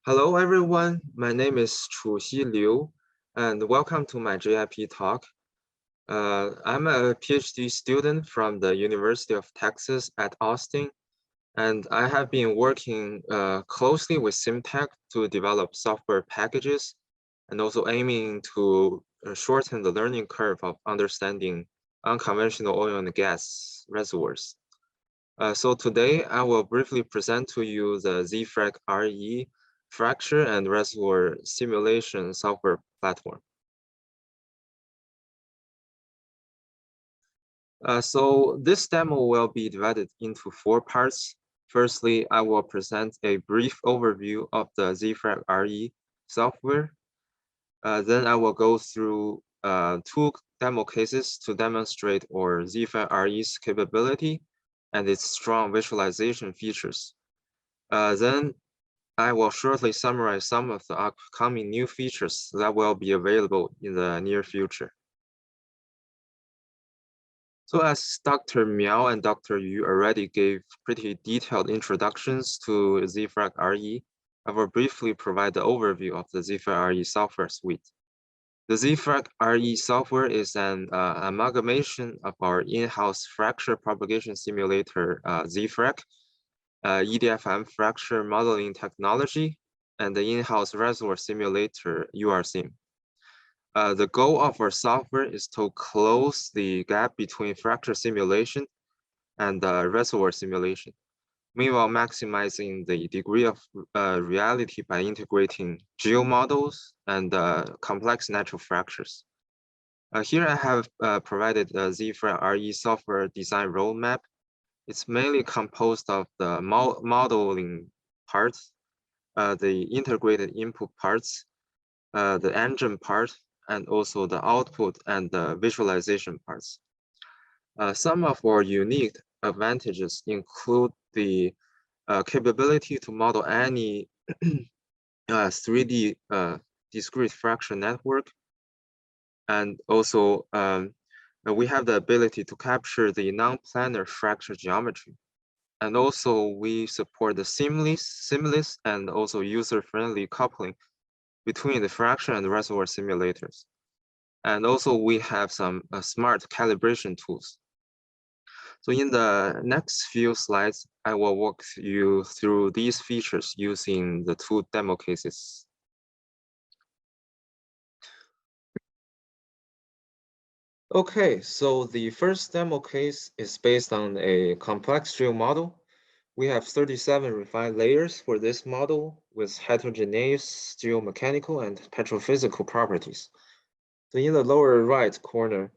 Hello, everyone. My name is Chuxi Liu, and welcome to my JIP talk. I'm a PhD student from the University of Texas at Austin, and I have been working closely with SimTech to develop software packages and also aiming to shorten the learning curve of understanding unconventional oil and gas reservoirs. So today I will briefly present to you the ZFRAC-RE fracture and reservoir simulation software platform. So this demo will be divided into 4 parts. Firstly, I will present a brief overview of the ZFRAC-RE software. Then I will go through 2 demo cases to demonstrate our ZFRAC-RE's capability and its strong visualization features. Then I will shortly summarize some of the upcoming new features that will be available in the near future. So as Dr. Miao and Dr. Yu already gave pretty detailed introductions to ZFRAC-RE, I will briefly provide the overview of the ZFRAC-RE software suite. The ZFRAC-RE software is an amalgamation of our in-house fracture propagation simulator, ZFRAC, EDFM fracture modeling technology, and the in-house reservoir simulator URSIM. The goal of our software is to close the gap between fracture simulation and reservoir simulation, meanwhile maximizing the degree of reality by integrating geo models and complex natural fractures. Here I have provided a ZFRAC-RE software design roadmap. It's mainly composed of the modeling parts, the integrated input parts, the engine part, and also the output and the visualization parts. Some of our unique advantages include the capability to model any 3D discrete fracture network, and also we have the ability to capture the non-planar fracture geometry. And also we support the seamless and also user-friendly coupling between the fracture and reservoir simulators. And also we have some smart calibration tools. So in the next few slides, I will walk you through these features using the 2 demo cases. Okay, so the first demo case is based on a complex geo model. We have 37 refined layers for this model with heterogeneous geomechanical and petrophysical properties. So in the lower right corner,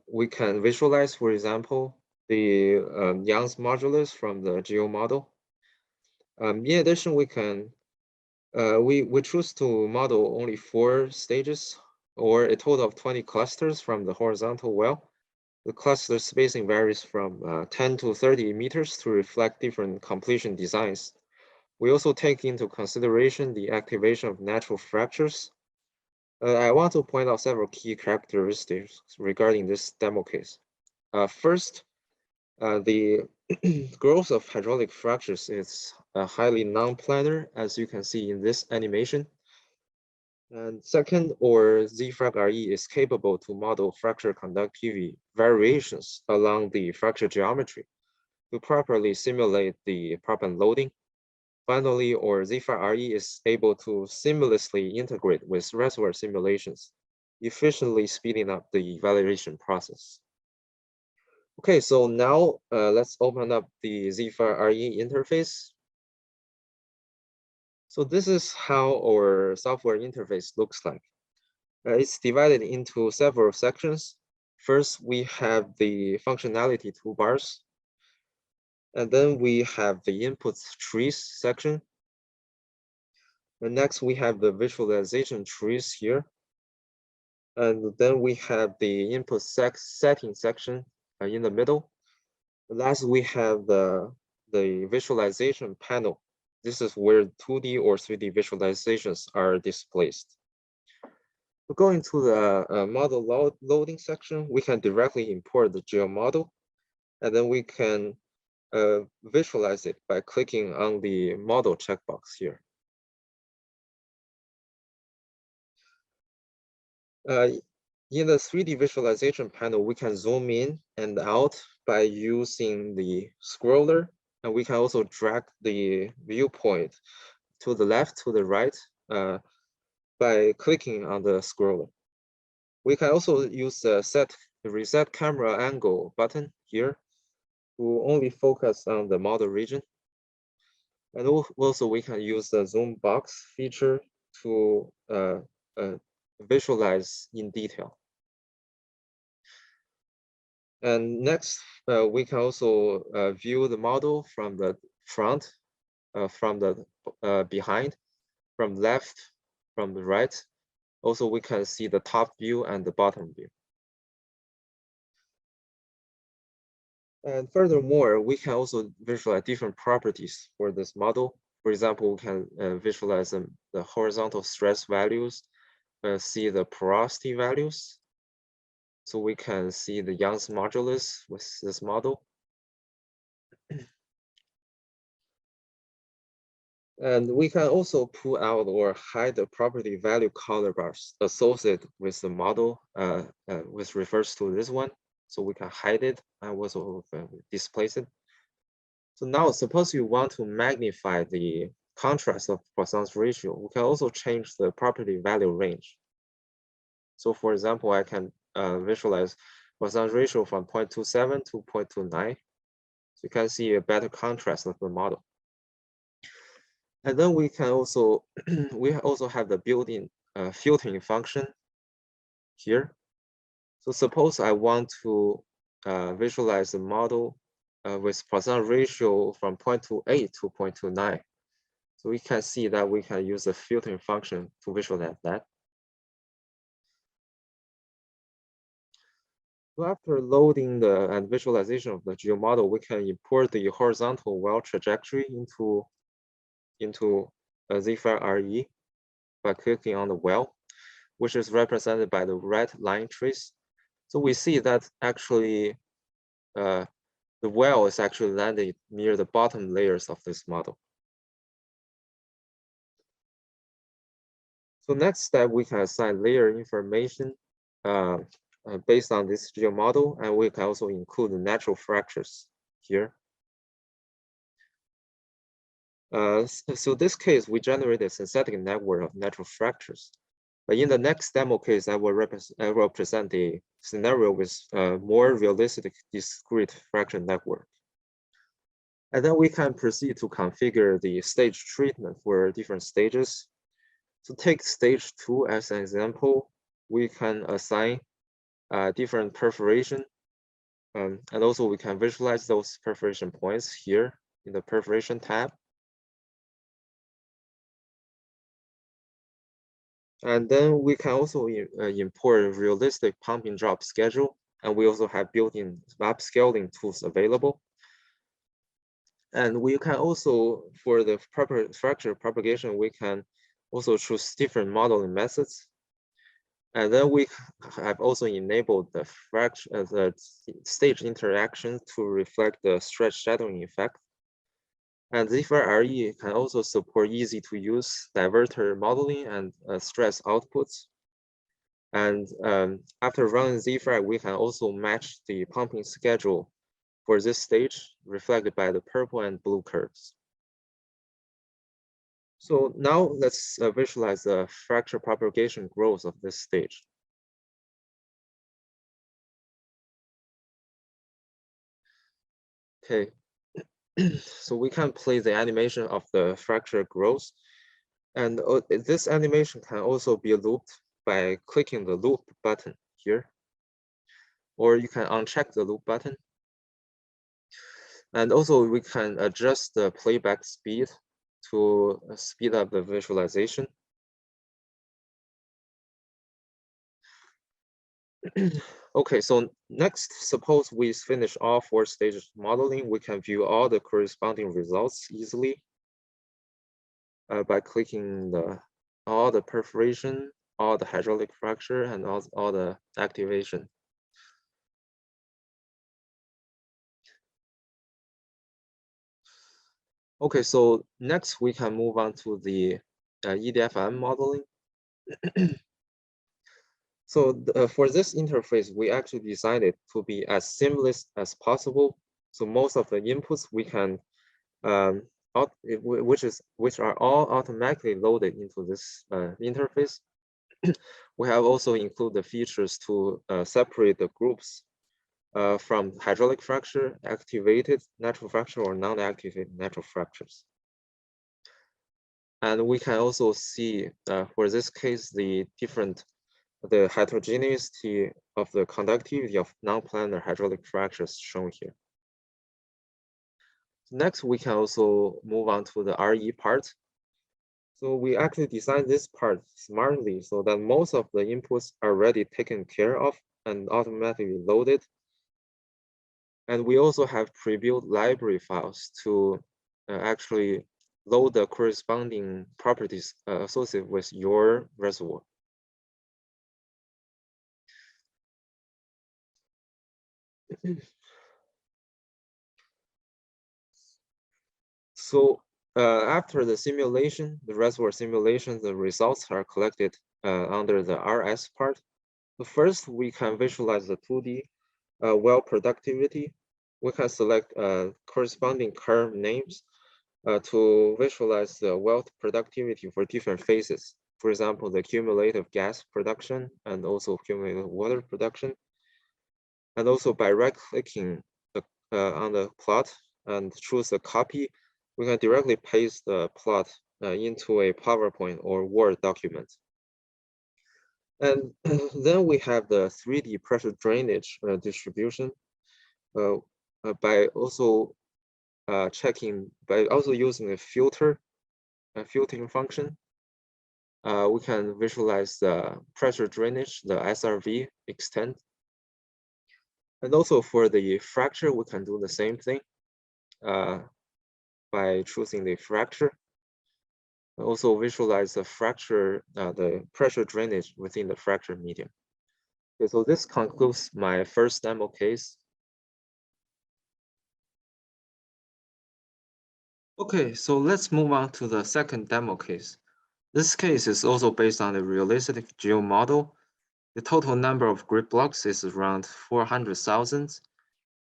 we can visualize, for example, the Young's modulus from the geo model. In addition, we can we choose to model only 4 stages or a total of 20 clusters from the horizontal well. The cluster spacing varies from 10 to 30 meters to reflect different completion designs. We also take into consideration the activation of natural fractures. I want to point out several key characteristics regarding this demo case. First, the growth of hydraulic fractures is highly non-planar, as you can see in this animation. And second, our ZFRAC-RE is capable to model fracture conductivity variations along the fracture geometry to properly simulate the proppant loading. Finally, our ZFRAC-RE is able to seamlessly integrate with reservoir simulations, efficiently speeding up the evaluation process. Okay, so now let's open up the ZFRAC-RE interface. So this is how our software interface looks like. It's divided into several sections. First, we have the functionality toolbars. And then we have the inputs trees section. And next, we have the visualization trees here. And then we have the input setting section in the middle. Last, we have the visualization panel. This is where 2D or 3D visualizations are displayed. Going to the model loading section, we can directly import the geo model, and then we can visualize it by clicking on the model checkbox here. In the 3D visualization panel, we can zoom in and out by using the scroller, and we can also drag the viewpoint to the left, to the right, by clicking on the scroller. We can also use the reset camera angle button here to only focus on the model region. And also we can use the zoom box feature to visualize in detail. And next, we can also view the model from the front, from the behind, from left, from the right. Also, we can see the top view and the bottom view. And furthermore, we can also visualize different properties for this model. For example, we can visualize the horizontal stress values, see the porosity values. So we can see the Young's modulus with this model. And we can also pull out or hide the property value color bars associated with the model, which refers to this one. So we can hide it and also displace it. So now suppose you want to magnify the contrast of Poisson's ratio, we can also change the property value range. So for example, I can visualize Poisson's ratio from 0.27 to 0.29. So you can see a better contrast of the model. And then we can also, we also have the built-in filtering function here. So suppose I want to visualize the model with Poisson ratio from 0.28 to 0.29. So we can see that we can use the filtering function to visualize that. So after loading and visualization of the Geo model, we can import the horizontal well trajectory into a ZFRAC-RE by clicking on the well, which is represented by the red line trace. So we see that actually the well is actually landed near the bottom layers of this model. So next step, we can assign layer information based on this Geo model, and we can also include the natural fractures here. So this case, we generated a synthetic network of natural fractures. But in the next demo case, I will present a scenario with more realistic discrete fracture network. And then we can proceed to configure the stage treatment for different stages. So take stage 2 as an example. We can assign different perforation. And also we can visualize those perforation points here in the perforation tab. And then we can also import a realistic pumping drop schedule. And we also have built-in map scaling tools available. And we can also, for the proper fracture propagation, we can also choose different modeling methods. And then we have also enabled the stage interaction to reflect the stretch shadowing effect. And ZFRAC-RE can also support easy-to-use diverter modeling and stress outputs. And after running ZFRAC, we can also match the pumping schedule for this stage, reflected by the purple and blue curves. So now let's visualize the fracture propagation growth of this stage. Okay, so we can play the animation of the fracture growth. And this animation can also be looped by clicking the loop button here. Or you can uncheck the loop button. And also we can adjust the playback speed to speed up the visualization. Okay, so next, suppose we finish all 4 stages modeling, we can view all the corresponding results easily by clicking all the perforation, all the hydraulic fracture, and all the activation. Okay, so next we can move on to the EDFM modeling. So for this interface, we actually designed it to be as seamless as possible. So most of the inputs we can, which are all automatically loaded into this interface. We have also included the features to separate the groups from hydraulic fracture, activated natural fracture, or non-activated natural fractures. And we can also see, for this case, the heterogeneity of the conductivity of non-planar hydraulic fractures shown here. Next, we can also move on to the RE part. So we actually designed this part smartly so that most of the inputs are already taken care of and automatically loaded. And we also have pre-built library files to actually load the corresponding properties associated with your reservoir. So after the simulation, the reservoir simulation, the results are collected under the RS part. So first, we can visualize the 2D well productivity. We can select corresponding curve names to visualize the well productivity for different phases. For example, the cumulative gas production and also cumulative water production. And also by right-clicking on the plot and choose a copy, we can directly paste the plot into a PowerPoint or Word document. And then we have the 3D pressure drainage distribution by also using a filtering function. We can visualize the pressure drainage, the SRV extent. And also for the fracture, we can do the same thing by choosing the fracture. Also visualize the fracture, the pressure drainage within the fracture medium. Okay, so this concludes my first demo case. Okay, so let's move on to the second demo case. This case is also based on a realistic Geo model. The total number of grid blocks is around 400,000.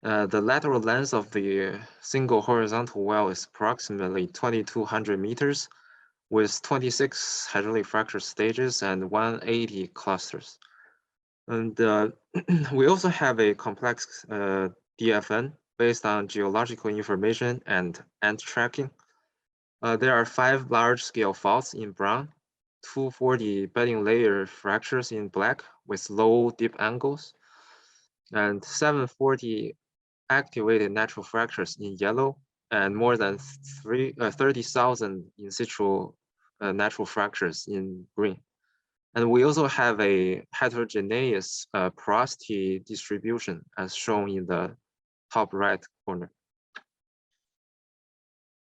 The lateral length of the single horizontal well is approximately 2,200 meters, with 26 hydraulic fracture stages and 180 clusters. And we also have a complex DFN based on geological information and end tracking. There are 5 large-scale faults in brown, 240 bedding layer fractures in black with low dip angles, and 740 activated natural fractures in yellow, and more than 30,000 in situ natural fractures in green. And we also have a heterogeneous porosity distribution as shown in the top right corner.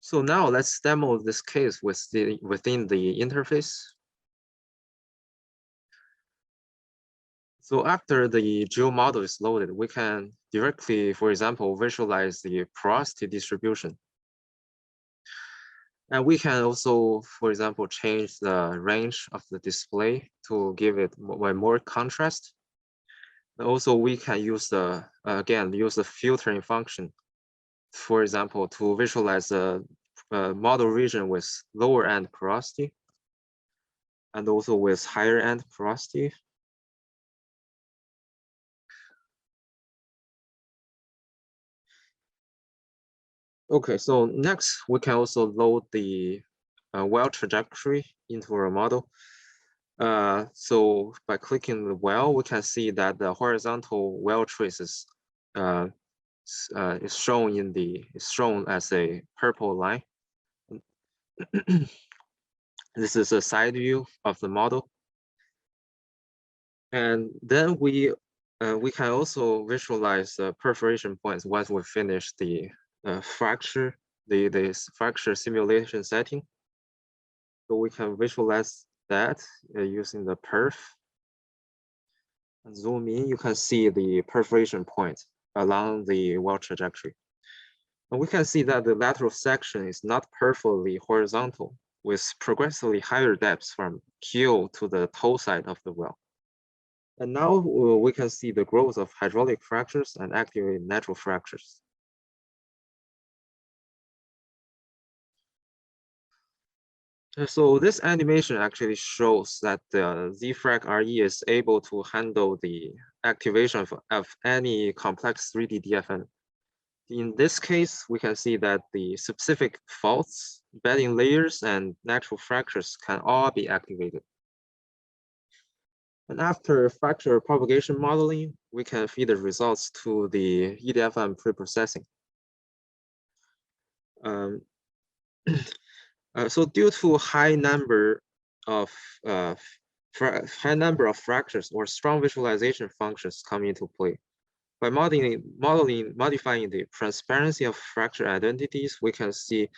So now let's demo this case within the interface. So after the Geo model is loaded, we can directly, for example, visualize the porosity distribution. And we can also, for example, change the range of the display to give it more contrast. And also, we can use the filtering function, for example, to visualize the model region with lower end porosity and also with higher end porosity. Okay, so next we can also load the well trajectory into our model. So by clicking the well, we can see that the horizontal well traces is shown as a purple line. This is a side view of the model. And then we can also visualize the perforation points once we finish the fracture simulation setting. So we can visualize that using the perf. And zoom in, you can see the perforation point along the well trajectory. And we can see that the lateral section is not perfectly horizontal, with progressively higher depths from keel to the toe side of the well. And now we can see the growth of hydraulic fractures and activated natural fractures. So this animation actually shows that the ZFRAC-RE is able to handle the activation of any complex 3D DFN. In this case, we can see that the specific faults, bedding layers, and natural fractures can all be activated. And after fracture propagation modeling, we can feed the results to the EDFM preprocessing. So due to high number of fractures or strong visualization functions come into play. By modifying the transparency of fracture identities, we can see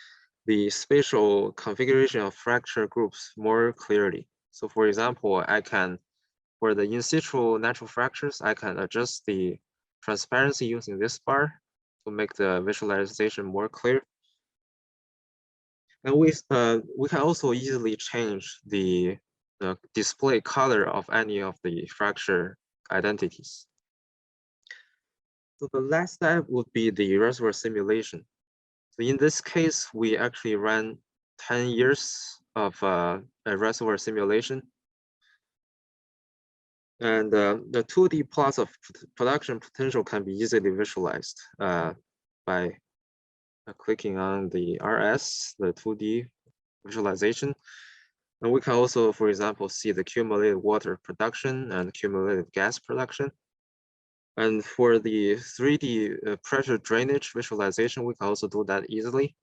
the spatial configuration of fracture groups more clearly. So for example, for the in situ natural fractures, I can adjust the transparency using this bar to make the visualization more clear. And we can also easily change the display color of any of the fracture identities. So the last step would be the reservoir simulation. So in this case, we actually ran 10 years of a reservoir simulation. And the 2D plots of production potential can be easily visualized by clicking on the RS, the 2D visualization. And we can also, for example, see the cumulative water production and cumulative gas production. And for the 3D pressure drainage visualization, we can also do that easily.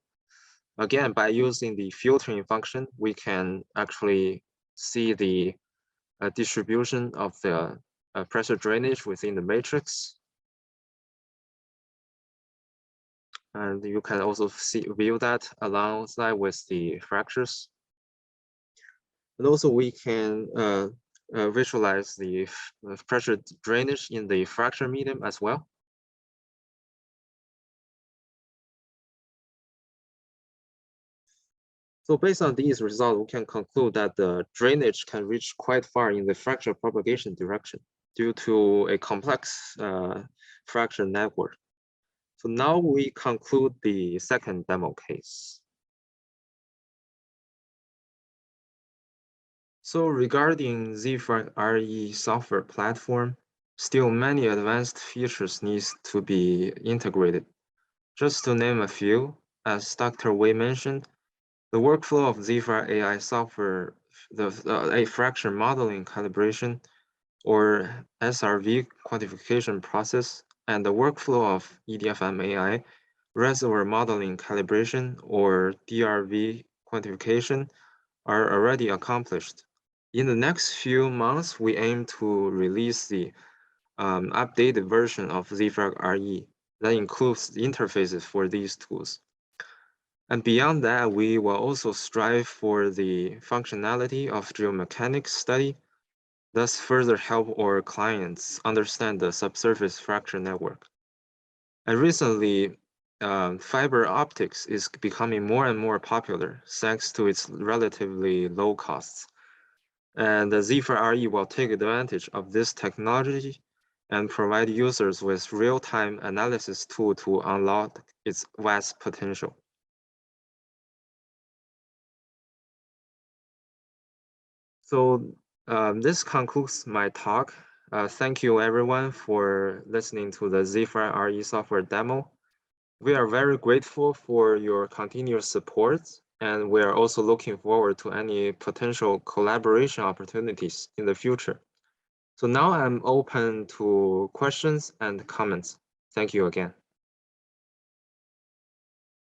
Again, by using the filtering function, we can actually see the distribution of the pressure drainage within the matrix. And you can also view that alongside with the fractures. And also we can visualize the pressure drainage in the fracture medium as well. So based on these results, we can conclude that the drainage can reach quite far in the fracture propagation direction due to a complex fracture network. So now we conclude the second demo case. So regarding ZFRAC-RE software platform, still many advanced features need to be integrated. Just to name a few, as Dr. Wei mentioned, the workflow of ZFRAC AI software, a fracture modeling calibration or SRV quantification process, and the workflow of EDFM AI, reservoir modeling calibration or DRV quantification are already accomplished. In the next few months, we aim to release the updated version of ZFRAC-RE that includes the interfaces for these tools. And beyond that, we will also strive for the functionality of geomechanics study, thus further help our clients understand the subsurface fracture network. And recently, fiber optics is becoming more and more popular thanks to its relatively low costs. And the ZFRAC-RE will take advantage of this technology and provide users with real-time analysis tool to unlock its vast potential. So this concludes my talk. Thank you everyone for listening to the ZFRAC-RE software demo. We are very grateful for your continuous support, and we are also looking forward to any potential collaboration opportunities in the future. So now I'm open to questions and comments. Thank you again.